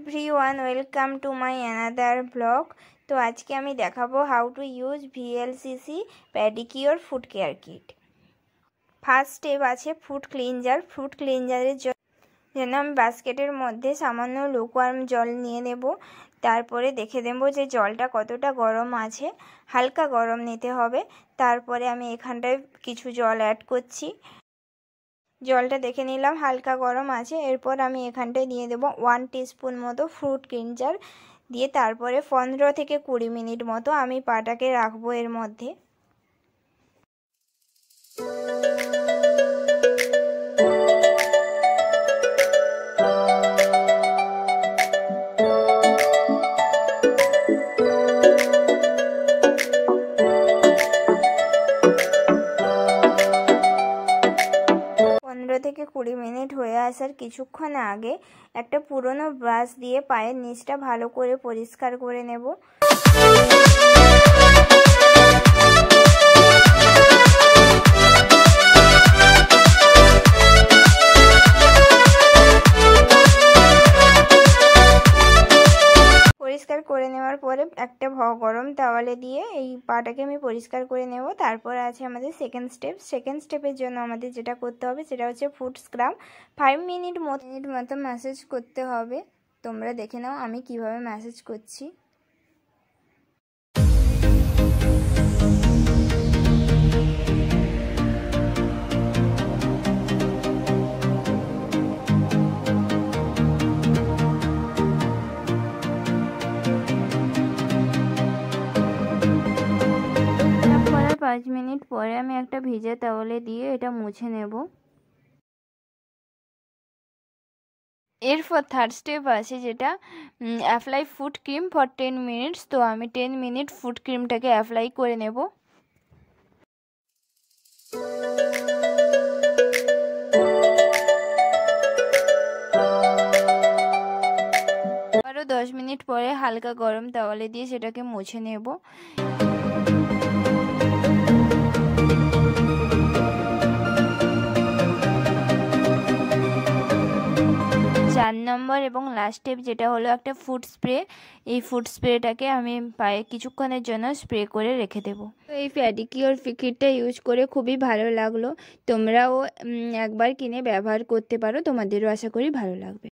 Everyone welcome to my another blog. तो आज के आमी देखाबो how to use VLCC pedicure foot care kit. First step आछे फुट क्लिनजार। फुट क्लिनजारेर जन्य आमी बास्केटेर मध्य सामान्य लुकवार्म जल निये नेब। तारपरे देखे नेब जे जलटा कतटा गरम आछे, हालका गरम निते होबे। तारपरे आमी एखानटाय किछु जल ऐड करछि। जलटा देखे निलाम हालका गरम आछे। एरपर आमी एखानटाय दिए देब 1 टीस्पुन मतो फ्रुट क्लिनजार दिए तारपरे 15 থেকে 20 मिनट मतो आमी पाटाके राखबो एर मध्य। থেকে 20 মিনিট হয়ে আসার কিছুক্ষণ আগে একটা পুরনো ব্রাশ দিয়ে পায়ের নিচটা ভালো করে পরিষ্কার করে নেব। পরিষ্কার করে নেওয়ার পরে একটা গরম তাওয়ালে দিয়ে এই পাটাকে আমি পরিষ্কার করে নেব। তারপর আছে আমাদের সেকেন্ড স্টেপ। সেকেন্ড স্টেপের জন্য আমাদের যেটা করতে হবে সেটা হচ্ছে ফুট স্ক্রাব। 5 মিনিট মতো ম্যাসেজ করতে হবে। তোমরা দেখে নাও আমি কিভাবে ম্যাসেজ করছি। তারপরে 5 মিনিট পরে আমি একটা ভিজে তাওয়ালে দিয়ে এটা মুছে নেব। এরপর থার্ড স্টেপ আছে যেটা apply foot cream for 10 minutes. তো আমি 10 মিনিট ফুট ক্রিমটাকে অ্যাপ্লাই করে নেব। আরও 10 মিনিট পরে হালকা গরম তাওয়ালে দিয়ে সেটাকে মুছে নেব। 4 নম্বর এবং লাস্ট স্টেপ যেটা হলো একটা ফুট স্প্রে। এই ফুট স্প্রেটাকে আমি পায়ে কিছুক্ষণের জন্য স্প্রে করে রেখে দেব। তো এই পেডিকিওর কিটটা ইউজ করে খুবই ভালো লাগলো। তোমরাও একবার কিনে ব্যবহার করতে পারো, তোমাদেরও আশা করি ভালো লাগবে।